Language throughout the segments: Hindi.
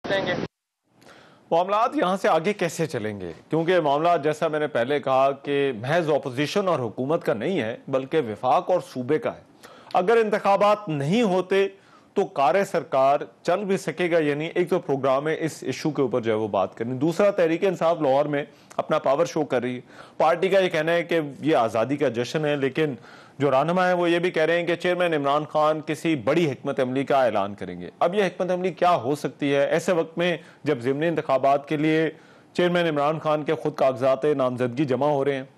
देंगे। मामलात यहाँ से आगे कैसे चलेंगे, क्योंकि मामला जैसा मैंने पहले कहा कि महज अपोजिशन और हुकूमत का नहीं है बल्कि विफाक और सूबे का है। अगर इंतखाबात नहीं होते तो कार्य सरकार चल भी सकेगा, यानी एक तो प्रोग्राम है इस इशू के ऊपर जो है वो बात करनी, दूसरा तहरीक इंसाफ लाहौर में अपना पावर शो कर रही है। पार्टी का ये कहना है कि ये आज़ादी का जश्न है, लेकिन जो रहनुमा है वो ये भी कह रहे हैं कि चेयरमैन इमरान खान किसी बड़ी हिकमत अमली का ऐलान करेंगे। अब यह हिकमत अमली क्या हो सकती है ऐसे वक्त में जब ज़िमनी इंतखाबात के लिए चेयरमैन इमरान खान के खुद कागजात नामजदगी जमा हो रहे हैं,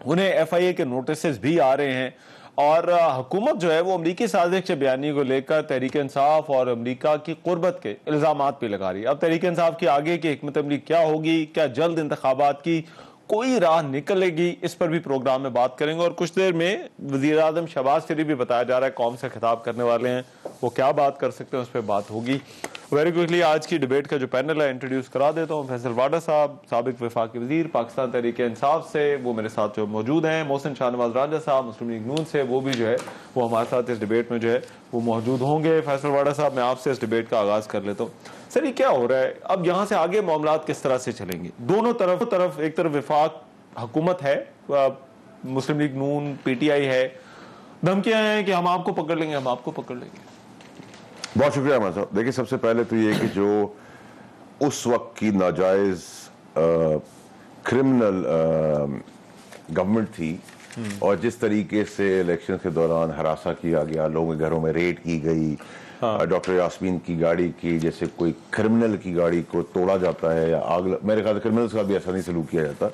उन्हें FIA के नोटिस भी आ रहे हैं, और हुकूमत जो है वो अमरीकी साजिश के बयानी को लेकर तहरीक इंसाफ और अमरीका की कुर्बत के इल्जामात भी लगा रही है। अब तहरीक इंसाफ की आगे की हिकमत अमली क्या होगी, क्या जल्द इंतखाबात की कोई राह निकलेगी, इस पर भी प्रोग्राम में बात करेंगे। और कुछ देर में वज़ीर आज़म शहबाज शरीफ भी बताया जा रहा है कौम से खिताब करने वाले हैं, वो क्या बात कर सकते हैं उस पर बात होगी। वेरी क्विकली आज की डिबेट का जो पैनल है इंट्रोड्यूस करा देता हूँ। फैसल वाडा साहब, साबिक वफाकी वजीर पाकिस्तान तहरीक इंसाफ से, वो मेरे साथ जो मौजूद हैं। मोहसिन शाहनवाज राजा साहब मुस्लिम लीग नून से, वो भी जो है वो हमारे साथ इस डिबेट में जो है वो मौजूद होंगे। फैसल वाडा साहब, मैं आपसे इस डिबेट का आगाज़ कर लेता हूँ। सर, ये क्या हो रहा है अब, यहाँ से आगे मामलात किस तरह से चलेंगे? दोनों तरफ एक तरफ विफाक हुकूमत है, मुस्लिम लीग नून PTI है, धमकियां हैं कि हम आपको पकड़ लेंगे, हम आपको पकड़ लेंगे। बहुत शुक्रिया अहमद साहब। देखिए, सबसे पहले तो ये कि जो उस वक्त की नाजायज क्रिमिनल गवर्नमेंट थी और जिस तरीके से इलेक्शन के दौरान हरासा किया गया, लोगों के घरों में रेड की गई, डॉक्टर यास्मीन की गाड़ी की जैसे कोई क्रिमिनल की गाड़ी को तोड़ा जाता है या आग, मेरे ख्याल से क्रिमिनल्स का भी ऐसा नहीं सलूक किया जाता,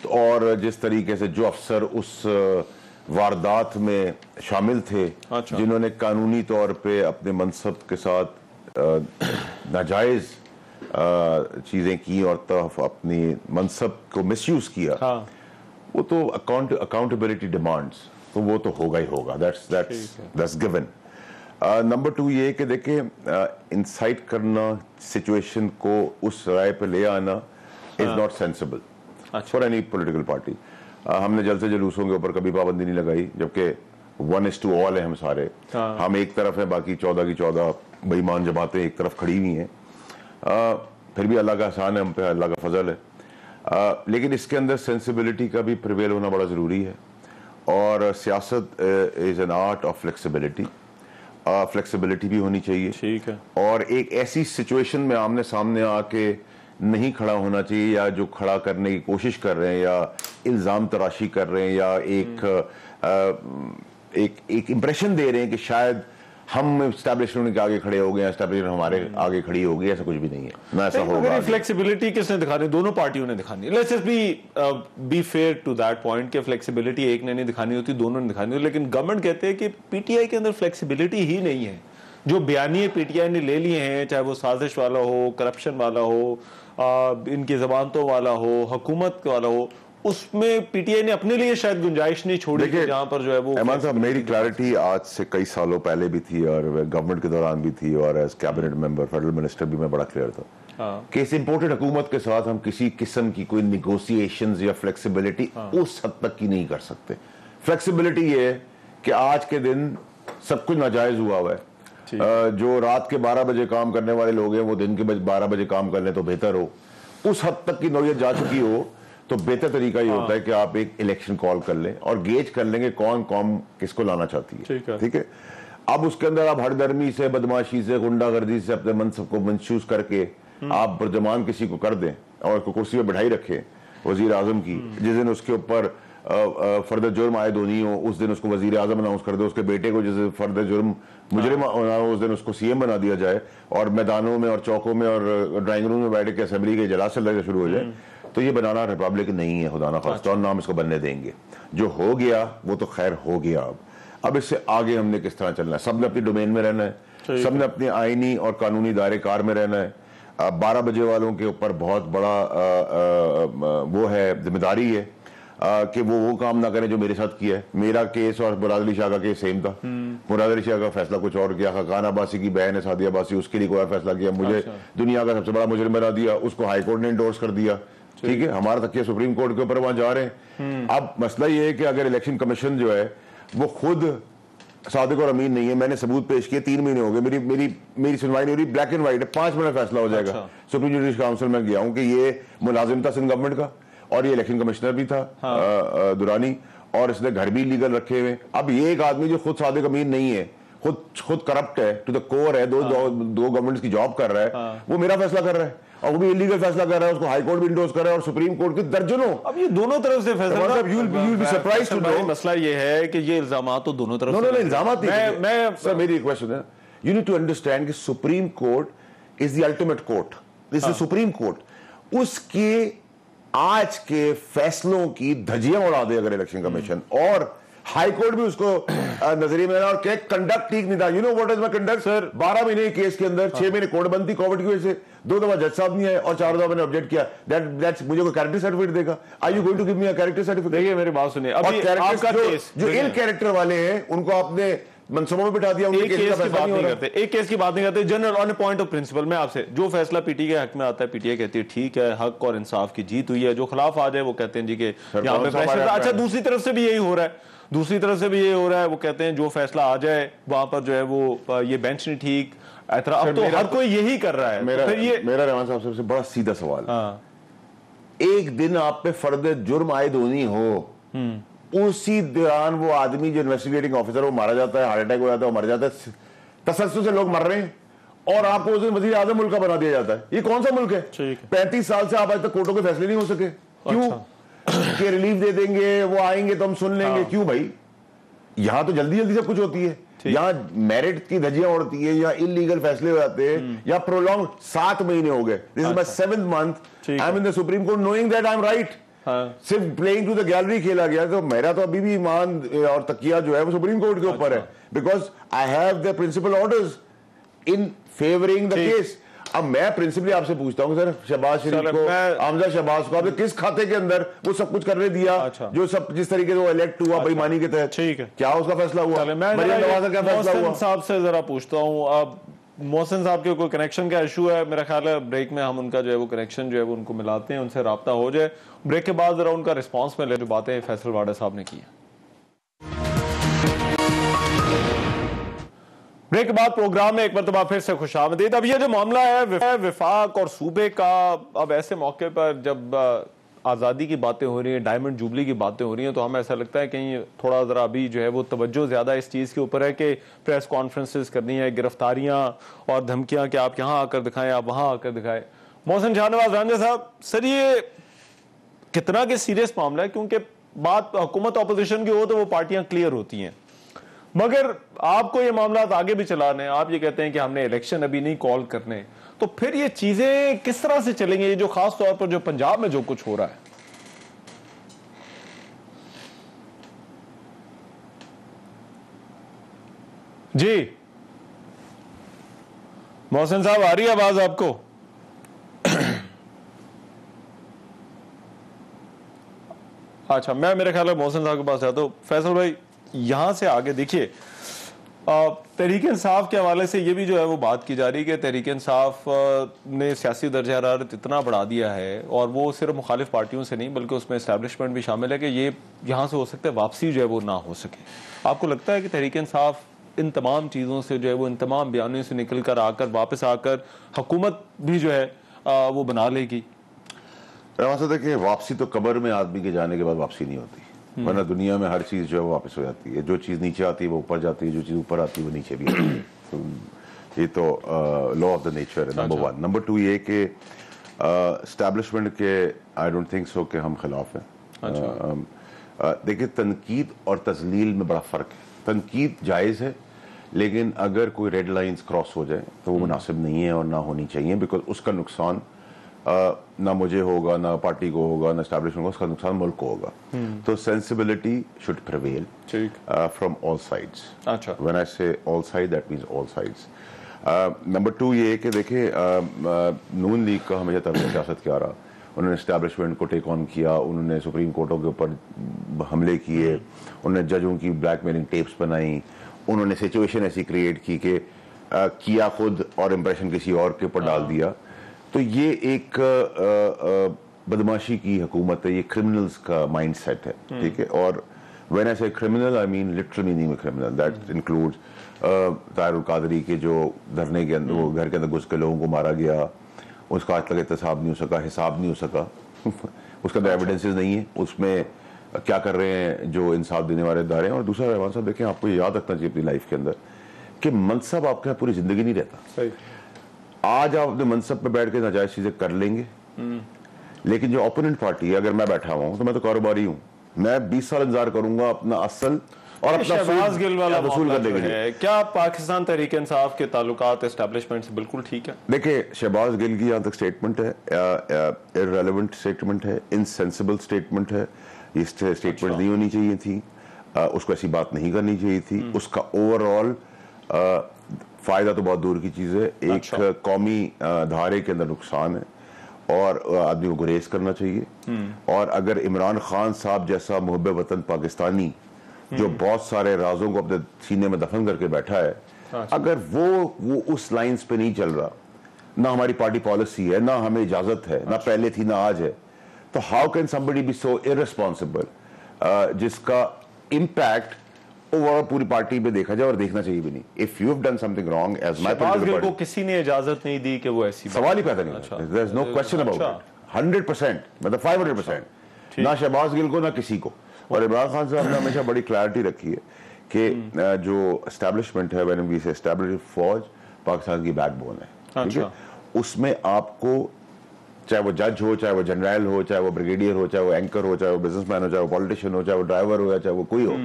तो और जिस तरीके से जो अफसर उस वारदात में शामिल थे, अच्छा, जिन्होंने कानूनी तौर पे अपने मनसब के साथ नाजायज चीजें की और तरफ अपनी मनसब को मिसयूज किया, वो तो अकाउंटेबिलिटी डिमांड्स, तो वो तो होगा ही होगा, दैट्स गिवन। नंबर 2 ये कि देखिए, इंसाइट करना, सिचुएशन को उस राय पे ले आना is not sensible for any political party. हमने जलसे जुलूसों के ऊपर कभी पाबंदी नहीं लगाई, जबकि 1:all है हम सारे। हम एक तरफ है, बाकी 14 की 14 बेईमान जमातें एक तरफ खड़ी हुई हैं। फिर भी अल्लाह का एहसान है हम पे, अल्लाह का फजल है। लेकिन इसके अंदर सेंसिबिलिटी का भी प्रिवेल होना बड़ा ज़रूरी है, और सियासत is an art of flexibility. Flexibility भी होनी चाहिए, ठीक है, और एक ऐसी सिचुएशन में आमने सामने आके नहीं खड़ा होना चाहिए, या जो खड़ा करने की कोशिश कर रहे हैं या इल्ज़ाम तराशी कर रहे हैं या एक इंप्रेशन दे रहे हैं कि शायद हम एस्टैब्लिशमेंट के आगे खड़े हो गए, एस्टैब्लिशमेंट हमारे आगे खड़ी हो गई, ऐसा कुछ भी नहीं है, ना ऐसा होगा। फ्लेक्सिबिलिटी किसने दिखानी? दोनों पार्टियों ने दिखानी। Let's just be fair to that point कि फ्लेक्सिबिलिटी एक ने नहीं दिखानी होती, दोनों ने दिखानी होती, लेकिन गवर्नमेंट कहते हैं कि PTI के अंदर फ्लेक्सिबिलिटी ही नहीं है। जो बयानिए PTI ने ले लिए हैं, चाहे वो साजिश वाला हो, करप्शन वाला हो, इनकी जमानतों वाला हो, हुकूमत वाला हो, उसमें PTI ने अपने लिए शायद गुंजाइश नहीं छोड़ी कि जहां पर जो है वो। अहमद साहब, मेरी क्लैरिटी आज से कई सालों पहले भी थी और गवर्नमेंट के दौरान भी थी, और as cabinet member, federal minister भी मैं बड़ा क्लियर था कि इस इंपोर्टेड हुकूमत के साथ हम किसी किस्म की कोई निगोशिएशंस या फ्लेक्सिबिलिटी उस हद तक की नहीं कर सकते। फ्लेक्सिबिलिटी ये है कि आज के दिन सब कुछ नाजायज हुआ है। जो रात के 12 बजे काम करने वाले लोग हैं वो दिन के 12 बजे काम कर लें तो बेहतर हो। उस हद तक की नौयत जा चुकी हो तो बेहतर तरीका ये होता है कि आप एक इलेक्शन कॉल कर लें और गेज कर लेंगे कौन कौन किसको लाना चाहती है, ठीक है। अब उसके अंदर आप हरदर्मी से, बदमाशी से, गुंडागर्दी से अपने मनसब को मंसूस करके आप बर्जमान किसी को कर दें और कुर्सी पर बैठाई रखें वजीर आजम की, जिस दिन उसके ऊपर फर्द जुर्म आयद होनी हो उस दिन उसको वजीर आजम अनाउंस कर दे, उसके बेटे को जैसे फर्द जुर्म मुजरिम होना हो उस दिन उसको CM बना दिया जाए, और मैदानों में और चौकों में और ड्राइंग रूम में बैठ के असेंबली के इजलास चलने शुरू हो जाए। तो ये बनाना रिपब्लिक नहीं है, खुदा ना खास्ता, और नाम इसको बनने देंगे। जो हो गया वो तो खैर हो गया। अब इससे आगे हमने किस तरह चलना है? सबने अपनी डोमेन में रहना है, सबने अपने आईनी और कानूनी दायरे कार में रहना है। 12 बजे वालों के ऊपर बहुत बड़ा वो है, जिम्मेदारी है कि वो काम ना करें जो मेरे साथ किया है। मेरा केस और मुराद अली शाह का केस सेम था। मुराद अली शाह का फैसला कुछ और किया, खान अब्बासी की बहन है सादिया अब्बासी, उसके लिए कोई फैसला किया, मुझे दुनिया का सबसे बड़ा मुजरिम बना दिया, उसको हाई कोर्ट ने इंडोर्स कर दिया, ठीक है। हमारा तकिया सुप्रीम कोर्ट के ऊपर वहां जा रहे हैं। अब मसला ये है कि अगर इलेक्शन कमीशन जो है वो खुद सादिक और अमीन नहीं है, मैंने सबूत पेश किए, 3 महीने हो गए, मेरी सुनवाई नहीं हो रही, ब्लैक एंड व्हाइट है, 5 मिनट फैसला हो जाएगा। अच्छा। सुप्रीम जुडिशल काउंसिल में गया हूं कि ये मुलाजिम था सिंध गवर्नमेंट का और ये इलेक्शन कमिश्नर भी था दुरानी, और इसने घर भी लीगल रखे हुए। अब ये एक आदमी जो खुद सादिक अमीन नहीं है, खुद करप्ट है टू द कोर है, दो गवर्नमेंट्स की जॉब कर रहा है, वो मेरा फैसला कर रहा है और वो भी इलीगल फैसला कर रहा है, उसको हाई कोर्ट भी इंडोर्स कर रहा है और सुप्रीम कोर्ट के दर्जनों। अब ये दोनों तरफ से फैसला, you'll be surprised to know, मसला ये है कि ये इल्जामात तो दोनों तरफ से इल्जामात नहीं। मैं सर मेरी रिक्वेस्ट है, यू नीड टू अंडरस्टैंड कि supreme court is the ultimate court, this is supreme court, उसके आज के फैसलों की धज्जियां उड़ा दे अगर इलेक्शन कमीशन, और हाई कोर्ट भी उसको नजरिए में, और क्या कंडक्ट ठीक नहीं था। You know what is my conduct sir, 12 महीने केस के अंदर 6 महीने कोर्ट बंद थी कोविड की वजह से, 2 दफा जज साहब नहीं आए और 4 दफा मैंने ऑब्जेक्ट किया, दैट्स मुझे कोई कैरेक्टर सर्टिफिकेट देगा? Are you going to give me a character certificate? देखिए मेरी बात सुनिए, अभी आपका केस जो इन कैरेक्टर वाले हैं उनको आपने मनसूबों में बिठा दिया, एक केस की बात नहीं करते, एक केस की बात नहीं करते, general on point of principle. मैं आपसे, जो फैसला पीटी के हक में आता है, पीटीआई कहती है ठीक है, हक और इंसाफ की जीत हुई है, जो खिलाफ आ जाए वो कहते हैं जी के यहाँ पे फैसला। अच्छा, दूसरी तरफ से भी यही हो रहा है, दूसरी तरफ से भी ये हो रहा है, वो कहते हैं जो फैसला आ जाए वहां पर जो है वो ये बेंच नहीं ठीक, अब तो हर कोई यही कर रहा है। मेरा रहमान साहब सबसे बड़ा सीधा सवाल, एक दिन आप पे फर्द जुर्म आयद होनी हो, उसी दौरान वो आदमी जो इन्वेस्टिगेटिंग ऑफिसर वो मारा जाता है, हार्ट अटैक हो जाता है, वो मर जाता है, तसल्सल से लोग मर रहे हैं, और आपको उस दिन वजीर आजम मुल्क का बना दिया जाता है। ये कौन सा मुल्क है? 35 साल से आप आज तक कोर्टों के फैसले नहीं हो सके, क्यों? कि रिलीफ दे देंगे, वो आएंगे तो हम सुन लेंगे, क्यों भाई? यहां तो जल्दी जल्दी सब कुछ होती है, यहाँ मेरिट की धज्जियां उड़ती है, या इलीगल फैसले हो जाते हैं, या प्रोलॉन्ग 7 महीने हो गए, this is my 7th month I am in the supreme court knowing that I am right. सिर्फ प्लेइंग टू द गैलरी खेला गया, तो मेरा तो अभी भी ईमान और तकिया जो है वो सुप्रीम कोर्ट के ऊपर है, because I have the principal orders in favouring the case. अब मैं प्रिंसिपली आपसे पूछता हूँ सर, शहबाज शरीफ को, आमजा शहबाज को आपने किस खाते के अंदर वो सब कुछ करने दिया? जो सब जिस तरीके से वो इलेक्ट हुआ बेईमानी के तहत, ठीक है, क्या उसका फैसला हुआ? मरियम नवाज का क्या फैसला हुआ? साहब से जरा पूछता हूँ, अब मोहसिन साहब के कोई कनेक्शन का इशू है, मेरा ख्याल है ब्रेक में हम उनका जो है वो कनेक्शन जो है वो उनको मिलाते हैं, उनसे राब्ता हो जाए, ब्रेक के बाद जरा उनका रिस्पॉन्स में ले, जो बातें फैसल वाडा साहब ने की है। ब्रेक के बाद प्रोग्राम में एक मरतबा फिर से खुशामदीद। अब ये जो मामला है विफाक और सूबे का, अब ऐसे मौके पर जब आज़ादी की बातें हो रही हैं, डायमंड जुबली की बातें हो रही हैं, तो हमें ऐसा लगता है कहीं थोड़ा ज़रा अभी जो है वो तवज्जो ज़्यादा इस चीज़ के ऊपर है कि प्रेस कॉन्फ्रेंसेस करनी है, गिरफ्तारियाँ और धमकियाँ कि आप यहाँ आकर दिखाएं, आप वहाँ आकर दिखाएं। मोहसिन शाहनवाज रांझा साहब, सर ये कितना के सीरियस मामला है? क्योंकि बात हुकूमत अपोजिशन की हो तो वो पार्टियाँ क्लियर होती हैं, मगर आपको ये मामला आगे भी चलाने, आप ये कहते हैं कि हमने इलेक्शन अभी नहीं कॉल करने, तो फिर ये चीजें किस तरह से चलेंगी? ये जो खास तौर पर जो पंजाब में जो कुछ हो रहा है। जी मोहसिन साहब, आ रही है आवाज आपको? अच्छा, मैं मेरे ख्याल में मोहसिन साहब के पास जाता हूं। फैसल भाई, यहां से आगे देखिए, तहरीक इंसाफ के हवाले से ये भी जो है वो बात की जा रही है कि तहरीक इंसाफ ने सियासी दर्जा हरारत इतना बढ़ा दिया है, और वो सिर्फ मुखालिफ पार्टियों से नहीं बल्कि उसमें एस्टैब्लिशमेंट भी शामिल है, कि ये यहाँ से हो सकता है वापसी जो है वो ना हो सके। आपको लगता है कि तहरीक इंसाफ इन तमाम चीज़ों से जो है वो, इन तमाम बयानों से निकल कर आकर वापस आकर हुकूमत भी जो है वो बना लेगी? देखिए, वापसी तो कब्र में आदमी के जाने के बाद वापसी नहीं होती, वरना दुनिया में हर चीज जो है वो वापस हो जाती है। जो चीज नीचे आती है वो ऊपर जाती है, जो चीज ऊपर आती है वो नीचे भी आती है। तो ये तो लॉ ऑफ द नेचर है, नंबर 1। नंबर 2 ये कि एस्टैब्लिशमेंट के आई डोंट थिंक सो कि हम खिलाफ हैं। देखिए, तनकीद और तजलील में बड़ा फ़र्क है। तनकीद जायज़ है, लेकिन अगर कोई रेड लाइंस क्रॉस हो जाए तो वो मुनासिब नहीं है और ना होनी चाहिए, बिकॉज उसका नुकसान ना मुझे होगा, ना पार्टी को होगा, ना एस्टैब्लिशमेंट को, उसका नुकसान मुल्क को होगा। तो sensibility should prevail from all sides. अच्छा, व्हेन आई से all side, that means all sides. Number 2 ये है कि देखिए, नून लीग का हमेशा तरफ सियासत क्या रहा, उन्होंने एस्टैब्लिशमेंट को टेक ऑन किया, उन्होंने सुप्रीम कोर्टों के ऊपर हमले किए, उन्होंने जजों की ब्लैकमेलिंग टेप्स बनाई, उन्होंने सिचुएशन ऐसी क्रिएट की कि किया खुद और इम्प्रेशन किसी और के ऊपर डाल दिया। तो ये एक बदमाशी की हुकूमत है, ये क्रिमिनल्स का माइंड सेट है, ठीक है। और when I say criminal I mean literal meaning में criminal, that includes Tahirul Qadri के जो धरने के अंदर वो घर के अंदर घुस के लोगों को मारा गया, उसका आज तक एहतसाब नहीं हो सका, हिसाब नहीं हो सका उसका अंदर एविडेंसेस नहीं है, उसमें क्या कर रहे हैं जो इंसाफ देने वाले इदारे हैं। और दूसरा रहमान साहब देखें, आपको ये याद रखना चाहिए अपनी लाइफ के अंदर कि मनसब आपके यहाँ पूरी जिंदगी नहीं रहता। सही। आज आप अपने मनसब पे बैठ के नाजायज चीजें कर लेंगे, लेकिन जो ओपोनेंट पार्टी है, अगर मैं बैठा हुआ हूं तो मैं तो कारोबारी हूं, मैं 20 साल इंतजार करूंगा अपना असल और अपना शहबाज गिल वाला वसूल करने के लिए। है, क्या पाकिस्तान तहरीक इंसाफ के ताल्लुकात एस्टेब्लिशमेंट से बिल्कुल ठीक है? देखिए, शहबाज गिल की यहाँ तक स्टेटमेंट है, इररेलेवेंट स्टेटमेंट है, इनसेंसिबल स्टेटमेंट है, ये स्टेटमेंट नहीं होनी चाहिए थी, उसको ऐसी बात नहीं करनी चाहिए थी। उसका ओवरऑल फायदा तो बहुत दूर की चीज है, एक कौमी धारे के अंदर नुकसान है और आदमी को गुरेज करना चाहिए। और अगर इमरान खान साहब जैसा मुहब्बे वतन पाकिस्तानी जो बहुत सारे राजों को अपने सीने में दफन करके बैठा है, अगर वो उस लाइंस पे नहीं चल रहा, ना हमारी पार्टी पॉलिसी है, ना हमें इजाजत है, ना पहले थी ना आज है, तो how can somebody be so irresponsible जिसका इम्पैक्ट ओवरऑल पूरी पार्टी पे देखा जाए और देखना चाहिए भी नहीं। If you have done something wrong as my political को किसी ने इजाजत नहीं दी कि वो ऐसी सवाल ही पैदा नहीं होता, there is no question about it, 100%, मतलब 500%, ना शहबाज गिल को ना किसी को। और इमरान खान साहब ने हमेशा बड़ी क्लैरिटी रखी है कि जो एस्टैब्लिशमेंट है, व्हेन वी से एस्टैब्लिश फौज पाकिस्तान की बैकबोन है, ठीक है, उसमें आपको चाहे वो जज हो, चाहे वो जनरल हो, चाहे वो ब्रिगेडियर हो, चाहे वो एंकर हो, चाहे वो बिजनेसमैन हो, चाहे वो पॉलिटिशियन हो, चाहे वो ड्राइवर हो, या चाहे वो कोई हो,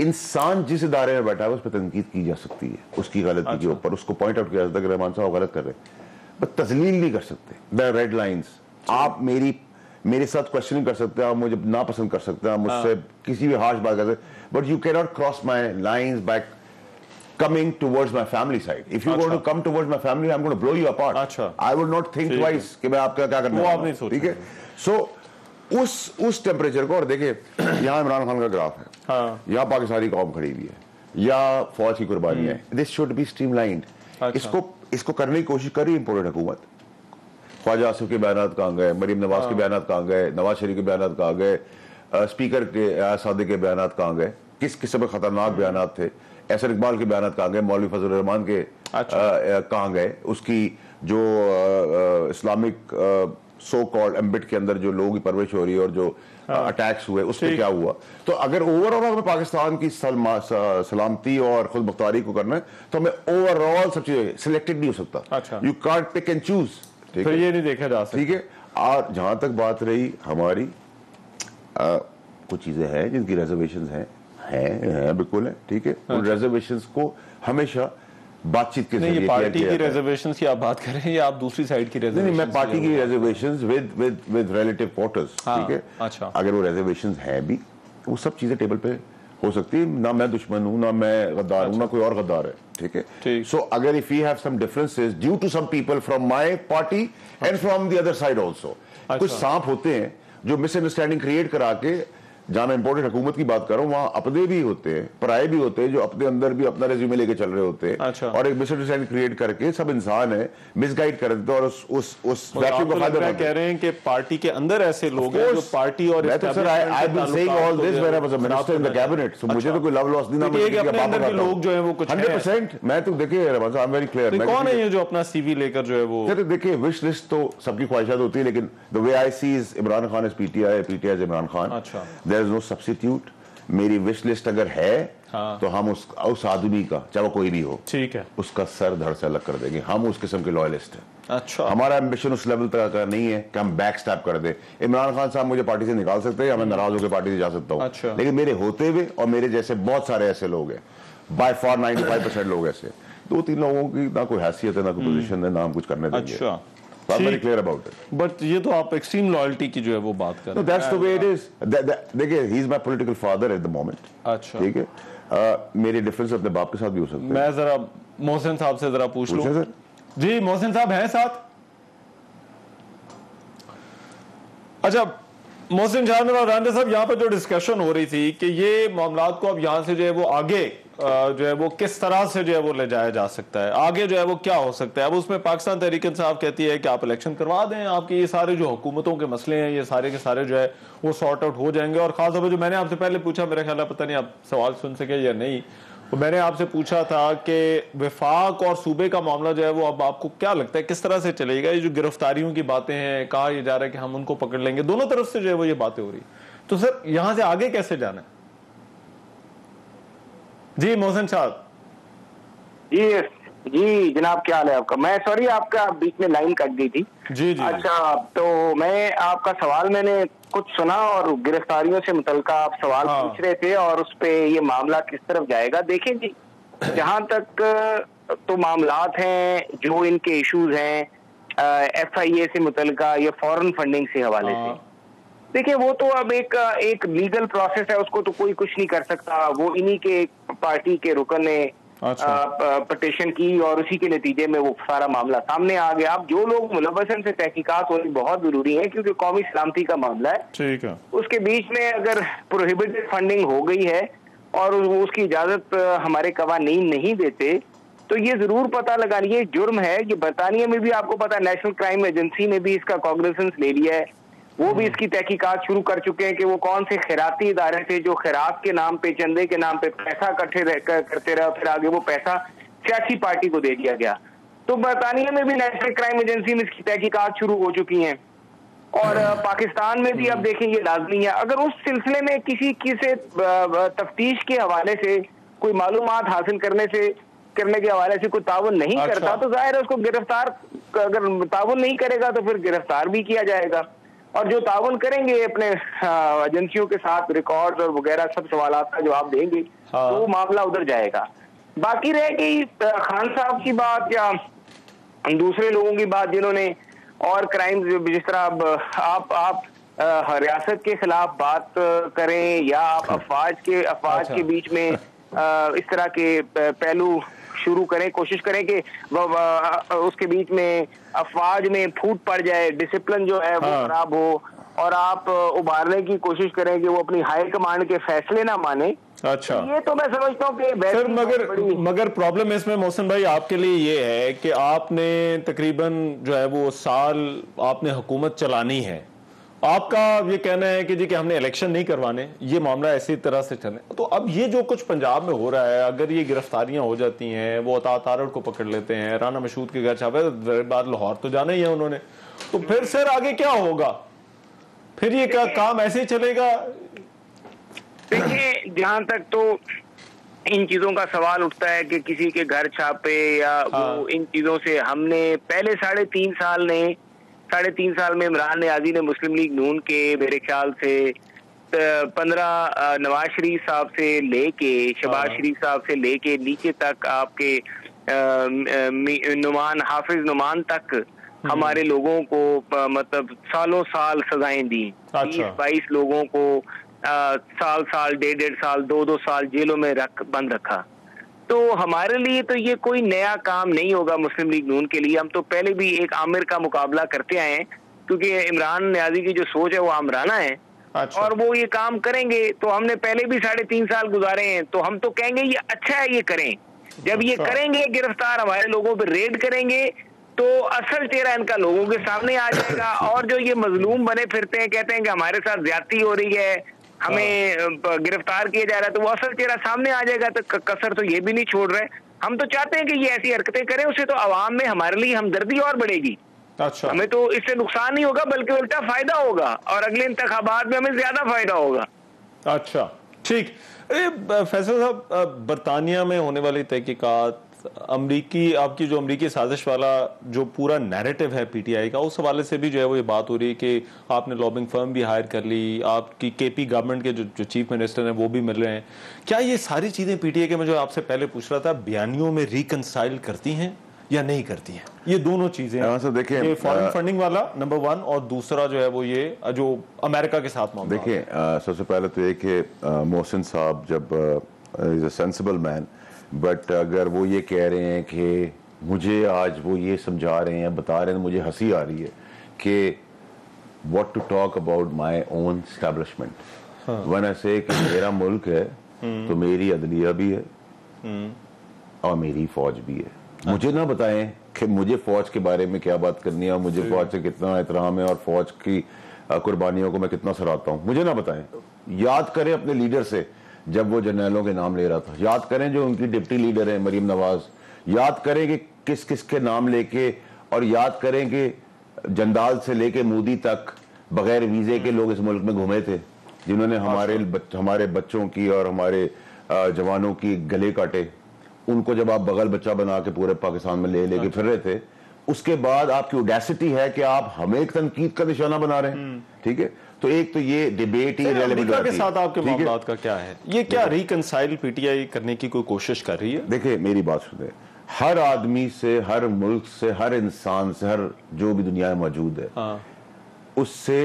इंसान जिस इदारे में बैठा है उस पर तनकीद की जा सकती है उसकी गलती के ऊपर, उसको पॉइंट आउट किया जा सकता है कि रहमान साहब गलत कर रहे हैं, बट तस्लील नहीं कर सकते। द रेड लाइंस, आप मेरे साथ क्वेश्चनिंग कर सकते हैं, आप मुझे नापसंद कर सकते हैं, आप मुझसे किसी भी हार्श बात कर सकते हैं, but you can not cross my lines by coming towards my family side. If you're going to come towards my family, I'm going to blow you apart. I would not think twice कि मैं आपका क्या करना है, ठीक है? So उस टेम्परेचर को, और देखिए यहाँ इमरान खान का ग्राफ है, यहाँ पाकिस्तानी कौम खड़ी हुई है, या फौज की कुर्बानी है, दिस शुड बी स्ट्रीमलाइंड। इसको करने की कोशिश कर रही है इम्पोर्टेड हुकूमत। ख्वाजा आसिफ के बयान कहाँ गए, मरीम नवाज के बयान कहाँ गए, नवाज शरीफ के बयान कहाँ गए, स्पीकर के सादिक के बयान कहाँ गए, किस किस्म के खतरनाक बयान थे, एहसन इकबाल के बयान कहाँ गए, मौलवी फजल रहमान के कहाँ गए, उसकी जो इस्लामिक सो कॉल्ड एम्बिट के अंदर जो लोगों की परवरिश हो रही है और जो अटैक्स हुए उस पर क्या हुआ। तो अगर ओवरऑल हमें पाकिस्तान की सलामती और खुद मुख्तारी को करना है तो हमें ओवरऑल सब चीजें सिलेक्टेड नहीं हो सकता, you can't pick and choose, ठीक है, ये नहीं देखा जा सकता, ठीक है। और जहां तक बात रही हमारी, कुछ चीजें हैं जिनकी रिजर्वेशंस हैं बिल्कुल है, ठीक है, उन रिजर्वेशंस को हमेशा बातचीत के जरिए, पार्टी की रिजर्वेशंस की आप बात कर रहे हैं या आप दूसरी साइड की रिजर्वेशंस? नहीं, मैं पार्टी की रिजर्वेशंस विद रिलेटिव वोटर्स, ठीक है। अच्छा, अगर वो रिजर्वेशंस हैं भी, वो सब चीजें टेबल पे हो सकती है, ना मैं दुश्मन हूं, ना मैं गद्दार हूं, ना कोई और गद्दार है, ठीक है। सो अगर if you have some differences due to some people from my party and from the other side also, कुछ सांप होते हैं जो मिसअंडरस्टैंडिंग क्रिएट करा के, जहां मैं इंपोर्टेड हुकूमत की बात कर रहा हूं, वहां अपने भी होते हैं, पराये भी होते हैं, जो अपने अंदर भी अपना रेज्यूमे लेके चल रहे होते हैं, और एक मिसअंडरस्टैंडिंग क्रिएट करके सब इंसान है मिसगाइड कर देते हैं और उस वैक्यूम का फायदा कह रहे हैं कि पार्टी के अंदर ऐसे लोग हैं जो पार्टी और मैं तो sir I been saying all this when I was a minister in the cabinet, so मुझे तो कोई लव लॉस नहीं, ना मुझे अपने अंदर के लोग जो हैं वो कुछ 100%। मैं तो देखिए आई एम वेरी क्लियर, कौन है ये जो अपना सीवी लेकर जो है वो, देखिए विश लिस्ट तो सबकी ख्वाहिशात होती है, लेकिन the way I see is Imran Khan is PTI, PTI is Imran Khan, there is no substitute. मेरी विश लिस्ट अगर है तो हम उस आदमी का, चाहे वो कोई भी हो, ठीक है, उसका सर धड़ से अलग कर देंगे, हम उस किस्म के लॉयलिस्ट हैं। अच्छा, हमारा एम्बिशन उस लेवल तक का नहीं है कि हम बैक स्टैप कर दे। इमरान खान साहब मुझे पार्टी से निकाल सकते हैं, मैं नाराज होकर पार्टी से जा सकता हूँ, अच्छा, लेकिन मेरे होते हुए और मेरे जैसे बहुत सारे ऐसे लोग हैं, बाय फार 95% लोग ऐसे, 2-3 लोगों की ना कोई हैसियत है, ना कोई पोजीशन है, ना हम कुछ करने देंगे। अच्छा, very clear about it. But ये तो आप एक्सट्रीम लॉयल्टी की जो है वो बात कर रहे हैं। No, that's the way it is. देखिए, he is my political father at the moment. अच्छा, ठीक है, मेरे डिफरेंस अपने बाप के साथ भी हो सकते हैं। मैं जरा मोहसिन साहब से जरा पूछ लूं। सर जी, मोहसिन साहब हैं साथ? अच्छा, मोहसिन जान और रांडे साहब, यहाँ पे जो डिस्कशन हो रही थी कि ये मामलात को अब यहाँ से जो है वो आगे जो है वो किस तरह से जो है वो ले जाया जा सकता है, आगे जो है वो क्या हो सकता है। अब उसमें पाकिस्तान तहरीक इंसाफ कहती है कि आप इलेक्शन करवा दें, आपके ये सारे जो हुकूमतों के मसले हैं ये सारे के सारे जो है वो सॉर्ट आउट हो जाएंगे। और खासतौर पर जो मैंने आपसे पहले पूछा, मेरा ख्याल है पता नहीं आप सवाल सुन सके या नहीं, तो मैंने आपसे पूछा था कि वफाक और सूबे का मामला जो है वो अब आपको क्या लगता है किस तरह से चलेगा। ये जो गिरफ्तारियों की बातें हैं, कहा यह जा रहा है कि हम उनको पकड़ लेंगे, दोनों तरफ से जो है वो ये बातें हो रही, तो सर यहां से आगे कैसे जाना है? जी मोहसिन साहब। जी जी जनाब, क्या हाल है आपका? मैं सॉरी, आपका बीच में लाइन कट गई थी। जी जी। अच्छा, तो मैं आपका सवाल मैंने कुछ सुना और गिरफ्तारियों से मुतल्लिका आप सवाल पूछ रहे थे और उस पे ये मामला किस तरफ जाएगा। देखें जी, जहां तक तो मामलात हैं जो इनके इश्यूज हैं FIA से मुतल्लिका या फॉरेन फंडिंग से हवाले से, देखिए वो तो अब एक लीगल प्रोसेस है, उसको तो कोई कुछ नहीं कर सकता। वो इन्हीं के पार्टी के रुकन ने पटिशन की और उसी के नतीजे में वो सारा मामला सामने आ गया। अब जो लोग मुलव्वसन से तहकीकात होनी बहुत जरूरी है, क्योंकि कौमी सलामती का मामला है। ठीक है। उसके बीच में अगर प्रोहिबिटेड फंडिंग हो गई है और उसकी इजाजत हमारे कवानीन नहीं देते, तो ये जरूर पता लगाना, ये जुर्म है। ये बरतानिया में भी आपको पता है, नेशनल क्राइम एजेंसी ने भी इसका कॉग्निजेंस ले लिया है। वो भी इसकी तहकीकात शुरू कर चुके हैं कि वो कौन से खैराती इदारे थे जो खैरात के नाम पे, चंदे के नाम पे पैसा इकट्ठे करते रहे, फिर आगे वो पैसा सियासी पार्टी को दे दिया गया। तो बरतानिया में भी नेशनल क्राइम एजेंसी में इसकी तहकीकात शुरू हो चुकी हैं और पाकिस्तान में भी अब देखें ये लाजमी है। अगर उस सिलसिले में किसी से तफ्तीश के हवाले से कोई मालूमात हासिल करने के हवाले से कोई ताउन नहीं करता, तो जाहिर है उसको गिरफ्तार, अगर ताउन नहीं करेगा तो फिर गिरफ्तार भी किया जाएगा। और जो ताउन करेंगे अपने एजेंसियों के साथ, रिकॉर्ड और वगैरह सब सवालात का जवाब देंगे, तो वो मामला उधर जाएगा। बाकी रह गई खान साहब की बात या दूसरे लोगों की बात जिन्होंने और क्राइम, जिस तरह आप रियासत के खिलाफ बात करें या आप अफवाज के बीच में इस तरह के पहलू शुरू करें, कोशिश करें कि उसके बीच में अफवाज में फूट पड़ जाए, डिसिप्लिन जो है वो खराब हो, और आप उभारने की कोशिश करें कि वो अपनी हाई कमांड के फैसले ना माने। अच्छा, ये तो मैं समझता हूँ कि सर मगर प्रॉब्लम इसमें मोहसिन भाई आपके लिए ये है कि आपने तकरीबन जो है वो साल आपने हुकूमत चलानी है, आपका ये कहना है कि जी कि हमने इलेक्शन नहीं करवाने, ये मामला ऐसी तरह से चले। तो अब ये जो कुछ पंजाब में हो रहा है, अगर ये गिरफ्तारियां हो जाती हैं, वो अता तारड़ को पकड़ लेते हैं, राना मशहूद के घर छापे, बाद लाहौर तो जाना ही है उन्होंने, तो फिर सर आगे क्या होगा? फिर ये क्या काम ऐसे ही चलेगा? देखिए, जहां तक तो इन चीजों का सवाल उठता है कि किसी के घर छापे या वो, इन चीजों से हमने पहले 3.5 साल में इमरान नियाजी ने मुस्लिम लीग नून के मेरे ख्याल से 15 नवाज शरीफ साहब से लेके, शहबाज शरीफ साहब से लेके नीचे तक आपके नुमान, हाफिज नुमान तक हमारे लोगों को मतलब सालों साल सजाएं दी। 20-22 लोगों को साल 1.5 साल 2 साल जेलों में बंद रखा। तो हमारे लिए तो ये कोई नया काम नहीं होगा मुस्लिम लीग नून के लिए। हम तो पहले भी एक आमिर का मुकाबला करते आए हैं, क्योंकि इमरान नियाजी की जो सोच है वो आमराना है। अच्छा। और वो ये काम करेंगे, तो हमने पहले भी 3.5 साल गुजारे हैं, तो हम तो कहेंगे ये अच्छा है, ये करें। जब ये करेंगे, गिरफ्तार हमारे लोगों पर रेड करेंगे, तो असल चेहरा इनका लोगों के सामने आ जाएगा। और जो ये मजलूम बने फिरते हैं, कहते हैं कि हमारे साथ ज्यादती हो रही है, हमें गिरफ्तार किया जा रहा है, तो वो असल चेहरा सामने आ जाएगा। तो कसर तो ये भी नहीं छोड़ रहे। हम तो चाहते हैं कि ये ऐसी हरकतें करें, उससे तो अवाम में हमारे लिए हमदर्दी और बढ़ेगी। अच्छा, हमें तो इससे नुकसान नहीं होगा, बल्कि उल्टा फायदा होगा, और अगले इंतखाबात में हमें ज्यादा फायदा होगा। अच्छा, ठीक। फैसल साहब, बरतानिया में होने वाली तहकीकात, आपकी जो अमरीकी साजिश वाला जो पूरा नैरेटिव है PTI का, उस हवाले से भी जो है वो ये बात हो रही है कि आपने लॉबिंग फर्म भी हायर कर ली, आपकी KP गवर्नमेंट के जो चीफ मिनिस्टर हैं वो भी मिल रहे हैं। क्या ये सारी चीजें PTI के, मैं जो आपसे पहले पूछ रहा था, बयानियों में रिकंसाइल करती हैं या नहीं करती हैं? ये दोनों चीजें, देखिए फॉरेन फंडिंग वाला नंबर 1, और दूसरा जो है वो ये जो अमेरिका के साथ मामला। देखिए, सबसे पहले तो ये कि मोहसिन साहब जब is a sensible man, but अगर वो ये कह रहे हैं कि मुझे आज वो ये समझा रहे हैं, बता रहे हैं, मुझे हंसी आ रही है कि what to talk about my own establishment, when I say कि मेरा मुल्क है तो मेरी अदलिया भी है, और मेरी फौज भी है। मुझे ना बताएं कि मुझे फौज के बारे में क्या बात करनी है और मुझे फौज से कितना एहतराम है और फौज की कुर्बानियों को मैं कितना सराहता हूं, मुझे ना बताएं। याद करें अपने लीडर से जब वो जर्नलों के नाम ले रहा था, याद करें जो उनकी डिप्टी लीडर है मरीम नवाज, याद करें कि किस किस के नाम लेके, और याद करें कि जंदाल से लेके मोदी तक बगैर वीजे के लोग इस मुल्क में घूमे थे, जिन्होंने हमारे बच्चों की और हमारे जवानों की गले काटे। उनको जब आप बगल बच्चा बना के पूरे पाकिस्तान में ले लेके फिर रहे थे, उसके बाद आपकी ऑडेसिटी है कि आप हमें एक तनकीद का निशाना बना रहे हैं। ठीक है, तो एक तो ये डिबेट ही अमेरिका के साथ आपके मामलात का क्या है, ये क्या रिकंसाइल पीटीआई करने की कोई कोशिश कर रही है? देखिए मेरी बात सुने, हर आदमी से, हर मुल्क से, हर इंसान से, हर जो भी दुनिया में मौजूद है, उससे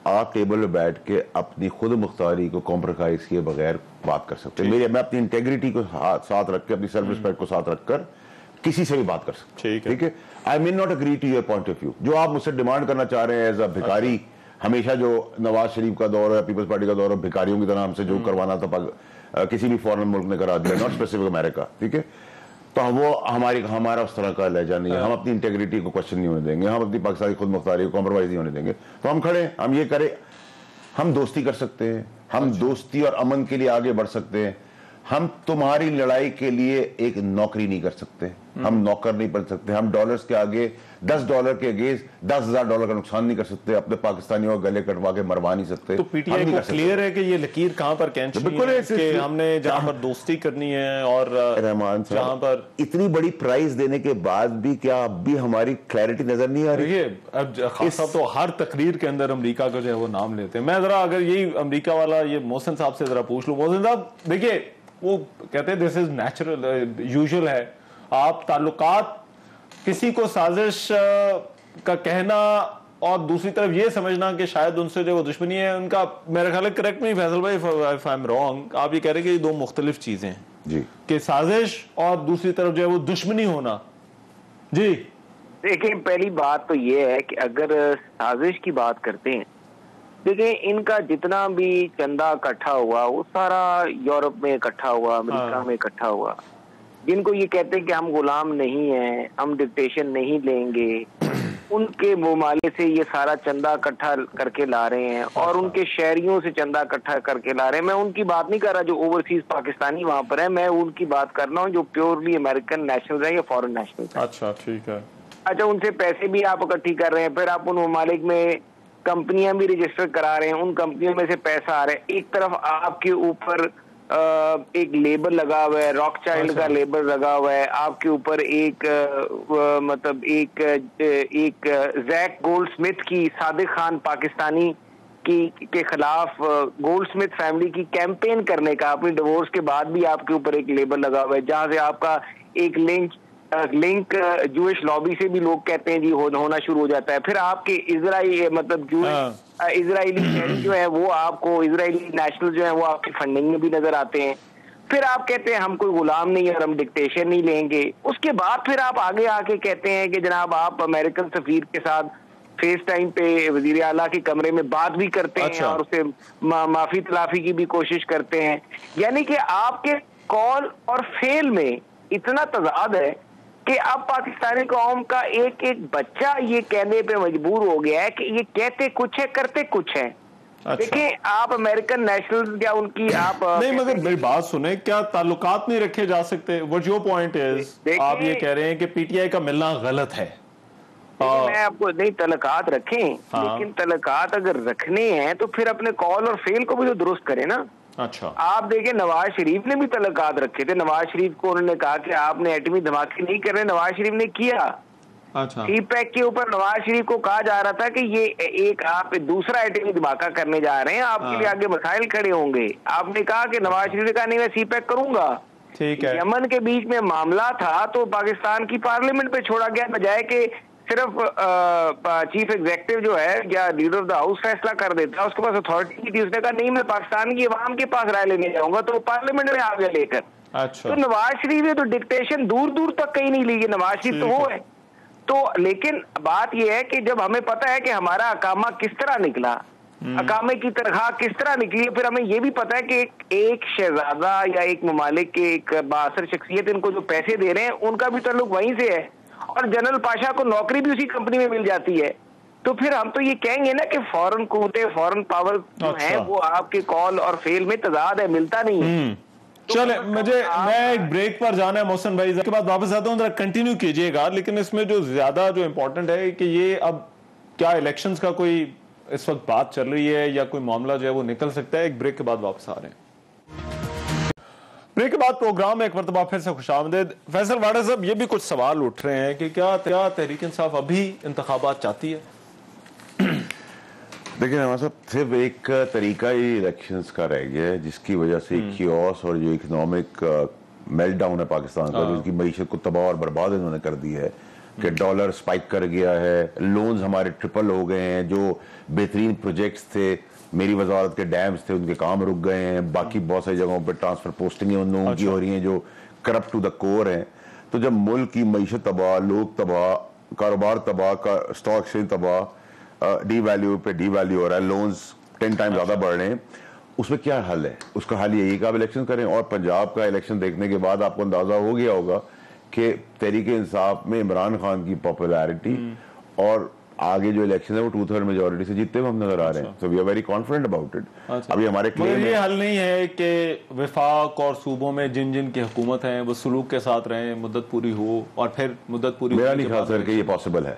आप टेबल पे बैठ के अपनी खुद मुख्तारी को कॉम्प्रोमाइज किए बगैर बात कर सकते हैं। मैं अपनी इंटेग्रिटी को साथ रख के, अपनी सेल्फ रिस्पेक्ट को साथ रखकर किसी से भी बात कर सकते हैं। ठीक है, I mean not agree to your point of view. जो आप मुझसे डिमांड करना चाह रहे हैं एज अ भिखारी, हमेशा जो नवाज शरीफ का दौर है, पीपल्स पार्टी का दौर है, भिखारियों की तरह हमसे जो करवाना था किसी भी फॉरेन मुल्क ने करा दिया, नॉट स्पेसिफिक अमेरिका। ठीक है, तो वो हमारा उस तरह का लहजा नहीं है। हम अपनी इंटेग्रिटी को क्वेश्चन नहीं होने देंगे, हम अपनी पाकिस्तानी खुद मुख्तारी को कॉम्प्रोमाइज नहीं होने देंगे। तो हम खड़े, हम ये करें, हम दोस्ती कर सकते हैं, हम दोस्ती और अमन के लिए आगे बढ़ सकते हैं। हम तुम्हारी लड़ाई के लिए एक नौकरी नहीं कर सकते, हम नौकर नहीं बन सकते। हम डॉलर्स के आगे $10 के अगेंस्ट $10,000 का नुकसान नहीं कर सकते, अपने पाकिस्तानियों को गले कटवा के मरवा नहीं सकते। तो पीटीआई को क्लियर है कि ये लकीर कहां पर कैंची है कि हमने जहां पर दोस्ती करनी है, और रहमान साहब जहां पर इतनी बड़ी प्राइस देने के बाद भी क्या अब भी हमारी क्लैरिटी नजर नहीं आ रही? अब खासा तो हर तकरीर के अंदर अमेरिका का जो है वो नाम लेते हैं। मैं जरा अगर यही अमेरिका वाला ये मोहसिन साहब से जरा पूछ लूं, मोहसिन साहब देखिए, वो कहते हैं दिस इज नेचुरल, यूजुअल है, आप ताल्लुकात किसी को साजिश का कहना और दूसरी तरफ ये समझना कि शायद उनसे जो वो दुश्मनी है उनका, मेरा ख्याल है, करेक्ट नहीं फैसल भाई इफ आई एम रॉन्ग, आप ये कह रहे हैं कि ये दो मुख्तलिफ चीजें हैं जी, कि साजिश और दूसरी तरफ जो है वो दुश्मनी होना। जी देखिए, पहली बात तो ये है कि अगर साजिश की बात करते हैं, देखिए इनका जितना भी चंदा इकट्ठा हुआ वो सारा यूरोप में इकट्ठा हुआ, अमेरिका में इकट्ठा हुआ। जिनको ये कहते हैं कि हम गुलाम नहीं हैं, हम डिक्टेशन नहीं लेंगे, उनके मुमाले से ये सारा चंदा इकट्ठा करके ला रहे हैं और उनके शहरियों से चंदा इकट्ठा करके ला रहे हैं। मैं उनकी बात नहीं कर रहा जो ओवरसीज पाकिस्तानी वहां पर है, मैं उनकी बात कर रहा हूँ जो प्योरली अमेरिकन नेशनल है या फॉरेन नेशनल है। अच्छा ठीक है, अच्छा, उनसे पैसे भी आप इकट्ठी कर रहे हैं, फिर आप उन ममालिक में कंपनियां भी रजिस्टर करा रहे हैं, उन कंपनियों में से पैसा आ रहा है। एक तरफ आपके ऊपर एक लेबल लगा हुआ है, रॉक चाइल्ड का लेबल लगा हुआ है, आपके ऊपर एक मतलब एक जैक गोल्डस्मिथ की, सादिक खान पाकिस्तानी के खिलाफ गोल्डस्मिथ फैमिली की कैंपेन करने का, अपनी डिवोर्स के बाद भी आपके ऊपर एक लेबल लगा हुआ है, जहां से आपका एक लिंक जूइश लॉबी से भी लोग कहते हैं जी होना शुरू हो जाता है। फिर आपके इजराइली मतलब इजराइली शहरी जो है वो आपको, इजराइली नेशनल जो है वो आपकी फंडिंग में भी नजर आते हैं। फिर आप कहते हैं हम कोई गुलाम नहीं है और हम डिक्टेशन नहीं लेंगे। उसके बाद फिर आप आगे आके कहते हैं कि जनाब आप अमेरिकन सफीर के साथ फेस टाइम पे वजीर आला के कमरे में बात भी करते हैं और उसे माफी तलाफी की भी कोशिश करते हैं। यानी कि आपके कॉल और फेल में इतना तजाद है कि अब पाकिस्तानी कौम का एक एक बच्चा ये कहने पे मजबूर हो गया है कि ये कहते कुछ है करते कुछ है। अच्छा। देखिए, आप अमेरिकन नेशनल क्या उनकी आप नहीं, मगर मेरी बात सुने, क्या ताल्लुकात नहीं रखे जा सकते? व्हाट योर पॉइंट इज, आप ये कह रहे हैं कि पीटीआई का मिलना गलत है? मैं आपको नहीं, तलकात रखें, लेकिन तलकात अगर रखने हैं तो फिर अपने कॉल और फेल को भी तो दुरुस्त करें ना। अच्छा, आप देखें नवाज शरीफ ने भी तलकात रखे थे। नवाज शरीफ को उन्होंने कहा कि आपने एटमी धमाके नहीं कर रहे, नवाज शरीफ ने किया। अच्छा, सीपैक के ऊपर नवाज शरीफ को कहा जा रहा था कि ये एक आप दूसरा एटमी धमाका करने जा रहे हैं, आपके लिए आगे मसाइल खड़े होंगे। आपने कहा कि नवाज शरीफ ने कहा नहीं मैं सीपैक करूंगा। ठीक है, यमन के बीच में मामला था तो पाकिस्तान की पार्लियामेंट पे छोड़ा गया, बजाय के सिर्फ चीफ एग्जीक्यूटिव जो है या लीडर ऑफ द हाउस फैसला कर देता, उसके पास अथॉरिटी थी। उसने कहा नहीं मैं पाकिस्तान की अवाम के पास राय लेने जाऊंगा, तो पार्लियामेंट में आ गया लेकर। अच्छा, तो नवाज शरीफ है तो डिक्टेशन दूर दूर तक कहीं नहीं ली, नवाज शरीफ तो वो है। तो लेकिन बात यह है कि जब हमें पता है कि हमारा अकामा किस तरह निकला, अकामे की तनख्वाह किस तरह निकली है। फिर हमें ये भी पता है कि एक शहजादा या एक ममालिक के एक बासर शख्सियत इनको जो पैसे दे रहे हैं उनका भी ताल्लुक वहीं से है, और जनरल पाशा को नौकरी भी उसी कंपनी में मिल जाती है। तो फिर हम तो ये कहेंगे ना कि फॉरेन कुव्वतें, फॉरेन पावर जो है वो आपके कॉल और फेल में तजाद है, मिलता नहीं है। चले मैं एक ब्रेक पर जाना है मोहसिन भाई, इसके बाद वापस आता हूँ, जरा कंटिन्यू कीजिएगा। लेकिन इसमें जो ज्यादा जो इम्पोर्टेंट है कि ये अब क्या इलेक्शंस का कोई इस वक्त बात चल रही है या कोई मामला जो है वो निकल सकता है। एक ब्रेक के बाद वापस आ रहे हैं। ब्रेक के बाद प्रोग्राम में एक मरतबा फिर से खुशामदीद। फैसल वाडा साहब, ये भी कुछ सवाल उठ रहे हैं कि क्या तहरीक इंसाफ अभी इंतखाबात चाहती है? देखिए नवाज साहब, सिर्फ एक तरीका ही इलेक्शंस का रह गया है जिसकी वजह से कियोस और जो इकोनॉमिक मेल्टडाउन है पाकिस्तान का, जिसकी मईशत को तबाह और बर्बाद इन्होंने कर दी है कि डॉलर स्पाइक कर गया है, लोन्स हमारे ट्रिपल हो गए हैं, जो बेहतरीन प्रोजेक्ट्स थे, मेरी वजारत के डैम्स थे, उनके काम रुक गए हैं, बाकी बहुत सारी जगहों पर ट्रांसफर पोस्टिंग उन लोगों की हो रही हैं जो करप्ट टू द कोर हैं। तो जब मुल्क की मईशत तबाह, लोग तबाह, कारोबार तबाह, स्टॉक एक्सचेंज तबाह, डी वैल्यू पे डी वैल्यू हो रहा है, लोन्स 10 टाइम ज्यादा बढ़ रहे हैं, उसमें क्या हल है? उसका हल यही कि आप इलेक्शन करें। और पंजाब का इलेक्शन देखने के बाद आपको अंदाजा हो गया होगा कि तहरीक इंसाफ में इमरान खान की पॉपुलैरिटी और आगे जो इलेक्शन है वो 2/3 मेजोरिटी से जीतते हुए हम नजर आ रहे हैं। So we are very confident about it. अभी हमारे क्लेम ये हल नहीं है कि वफाक और सूबों में जिन जिन की हुकूमत है वो सुलूक के साथ रहे, मुद्दत पूरी हो और फिर मुद्दत पूरी, मेरा नहीं ख्याल सर कि ये पॉसिबल है।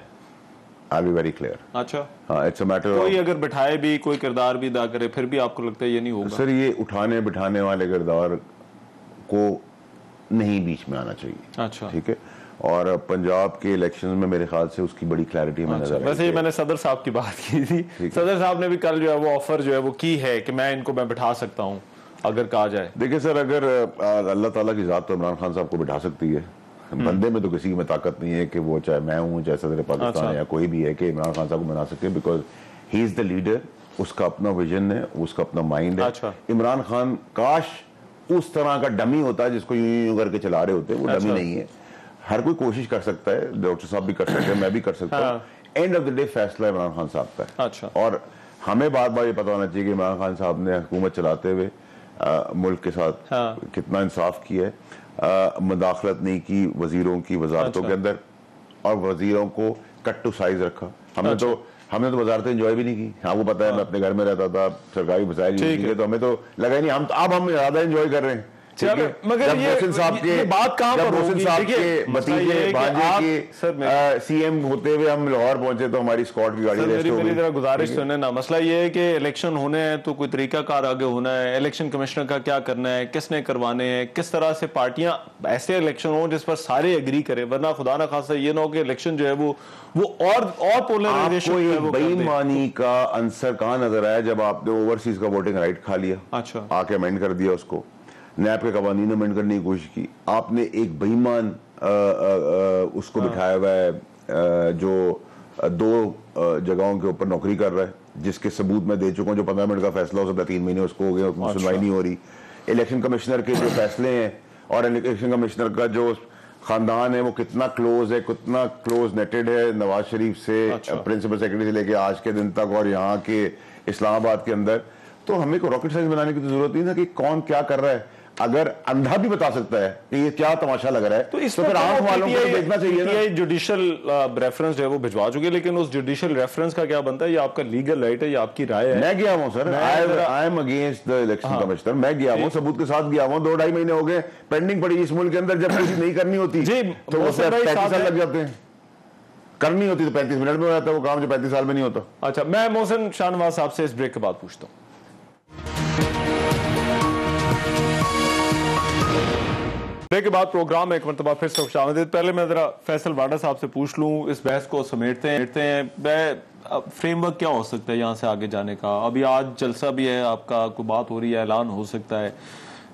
I'll be very clear. अच्छा, हाँ, it's a matter of कोई अगर बिठाए भी, कोई किरदार भी अदा करे, फिर भी आपको लगता है ये नहीं होगा? सर, ये उठाने बिठाने वाले किरदार को नहीं बीच में आना चाहिए। अच्छा, ठीक है। और पंजाब के इलेक्शन में मेरे ख्याल से उसकी बड़ी क्लैरिटी में नजर आई। वैसे मैंने सदर साहब की बात की थी, सदर साहब ने भी कल जो है वो ऑफर जो है वो की है कि मैं बिठा सकता हूँ अगर कहा जाए। देखिए सर, अगर अल्लाह ताला की जात तो इमरान खान साहब को बिठा सकती है, बंदे में तो किसी में ताकत नहीं है कि वो चाहे मैं हूँ, चाहे सदर पाकिस्तान है या कोई भी है, कि इमरान खान साहब को बना सकते हैं, because he is the leader. उसका अपना विजन है, उसका अपना माइंड है। अच्छा। इमरान खान काश उस तरह का डमी होता है जिसको यूं यूं करके चला रहे होते हैं, वो डमी नहीं है। हर कोई कोशिश कर सकता है, डॉक्टर साहब भी कर सकते हैं, मैं भी कर सकता हूँ। एंड ऑफ द डे फैसला इमरान खान साहब का है। अच्छा। और हमें बार बार ये पता होना चाहिए कि इमरान खान साहब ने हुकूमत चलाते हुए मुल्क के साथ कितना इंसाफ किया है, मुदाखलत नहीं की वजीरों की वजारतों के अंदर, और वजीरों को कट टू साइज रखा। हमने तो वजारतें एंजॉय भी नहीं की। आपको पता है मैं अपने घर में रहता था, सरकारी वसाइल यूज किए, तो हमें तो लगा ही नहीं। अब हम ज्यादा एंजॉय कर रहे हैं। मगर ये बात कहां पर होगी? देखिए, भतीजे भांजे के सीएम होते हुए हम लाहौर पहुंचे तो हमारी स्क्वाड की गाड़ी मेरी तरह गुजारिश सुने ना। मसला ये है कि इलेक्शन होने हैं तो कोई तरीकाकार आगे होना है, इलेक्शन कमिश्नर का क्या करना है, किसने करवाने हैं, किस तरह से पार्टियां ऐसे इलेक्शन हो जिस पर सारे एग्री करें, वरना खुदा ना खासा ये ना हो कि इलेक्शन जो है वो और पोलराइजेशन। बेईमानी का आंसर कहां नजर आया? जब आपने ओवरसीज का वोटिंग राइट खा लिया, अच्छा, आके अमेंड कर दिया, उसको नैब के कवानीन अमेंड करने की कोशिश की, आपने एक बेईमान उसको बिठाया हुआ है जो 2 जगहों के ऊपर नौकरी कर रहा है, जिसके सबूत मैं दे चुका हूं। जो 15 मिनट का फैसला हो सकता है 3 महीने उसको हो गया, उसमें सुनवाई नहीं हो रही। इलेक्शन कमिश्नर के जो फैसले हैं और इलेक्शन कमिश्नर का जो खानदान है वो कितना क्लोज है, कितना क्लोज नेटेड है नवाज शरीफ से, प्रिंसिपल सेक्रेटरी से लेके आज के दिन तक, और यहाँ के इस्लामाबाद के अंदर। तो हमें को रॉकेट साइंस बनाने की तो जरूरत नहीं ना कि कौन क्या कर रहा है। अगर अंधा भी बता सकता है कि ये क्या तमाशा लग रहा है, तो फिर आंख वालों को देखना चाहिए ना। जुडिशियल रेफरेंस जो है वो भिजवा चुके, लेकिन उस जुडिशियल रेफरेंस का क्या बनता है? ये आपका लीगल राइट है, ये आपकी राय है। मैं गया हूं sir, I am against the election commissioner. मैं गया हूं, सबूत के साथ गया हूं। 2-2.5 महीने हो गए पेंडिंग पड़ी इस मुल्क के अंदर। जब किसी नहीं करनी होती तो वो 35 साल लग जाते हैं, करनी होती तो 35 मिनट में हो जाता है वो काम जो 35 साल में नहीं होता। अच्छा, मैं मोहसिन शाहनवाज साहब से इस ब्रेक के बाद पूछता हूँ। ब्रेक के बाद प्रोग्राम में एक मरतबा फिर से खुशामदीद। पहले मैं जरा फैसल वाडा साहब से पूछ लूँ, इस बहस को समेटते हैं। फ्रेमवर्क क्या हो सकता है यहाँ से आगे जाने का? अभी आज जलसा भी है आपका, कोई बात हो रही है, ऐलान हो सकता है।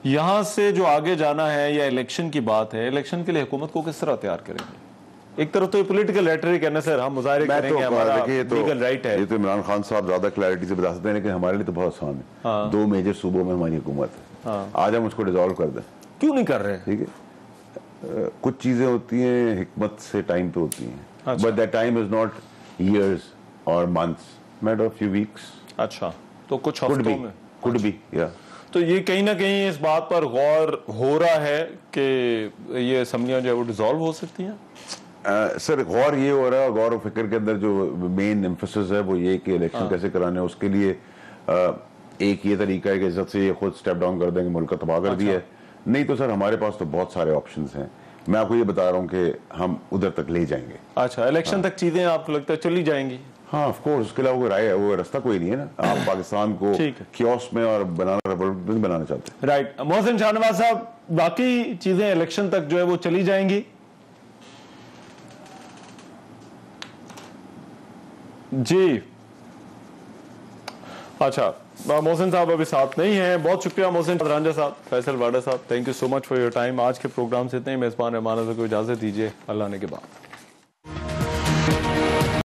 यहाँ से जो आगे जाना है या इलेक्शन की बात है, इलेक्शन के लिए हुकूमत को किस तरह तैयार करेंगे? एक तरफ तो ये पॉलिटिकल रेटरिक है ना सर, हम मुजाहरे करेंगे, हमारा लीगल राइट है। ये तो इमरान खान साहब ज्यादा क्लैरिटी से बता सकते हैं, लेकिन हमारे लिए तो बहुत आसान है। 2 मेजर सूबों में हमारी हुकूमत है, आज हम उसको डिसॉल्व कर दें। क्यों नहीं कर रहे? ठीक है, कुछ चीजें होती हैं हिकमत से टाइम पे होती हैं, but that time is not years or months, matter of few weeks. अच्छा, तो कुछ कुड हफ्तों बी, में कुड बी, या तो ये कहीं ना कहीं इस बात पर गौर हो रहा है कि ये असम्बलियां जो है वो डिसॉल्व हो सकती हैं। सर गौर ये हो रहा है, गौर और फिक्र के अंदर जो मेन एम्फेसिस है वो ये कि इलेक्शन कैसे कराने, उसके लिए एक ये तरीका है कि इज्जत से ये खुद स्टेप डाउन कर देंगे, मुल्क का तबाह कर दिया है। नहीं तो सर हमारे पास तो बहुत सारे ऑप्शंस हैं, मैं आपको ये बता रहा हूँ कि हम उधर तक ले जाएंगे। अच्छा, इलेक्शन तक चीजें आपको लगता है चली जाएंगी? हाँ ऑफ कोर्स, उसके अलावा कोई राय वो रास्ता कोई नहीं है ना। आप पाकिस्तान को कियोस्क में और बनाना रिपब्लिक नहीं बनाना चाहते। राइट। मोहसिन शाहनवाज साहब, बाकी चीजें इलेक्शन तक जो है वो चली जाएंगी? जी अच्छा, मोहसिन साहब अभी साथ नहीं है। बहुत शुक्रिया मोहसिन रांझा साहब, फैसल वाडा साहब, thank you so much for your time. आज के प्रोग्राम से इतने ही। मेजबान रहमान को इजाजत दीजिए, अल्लाह ने के बाद।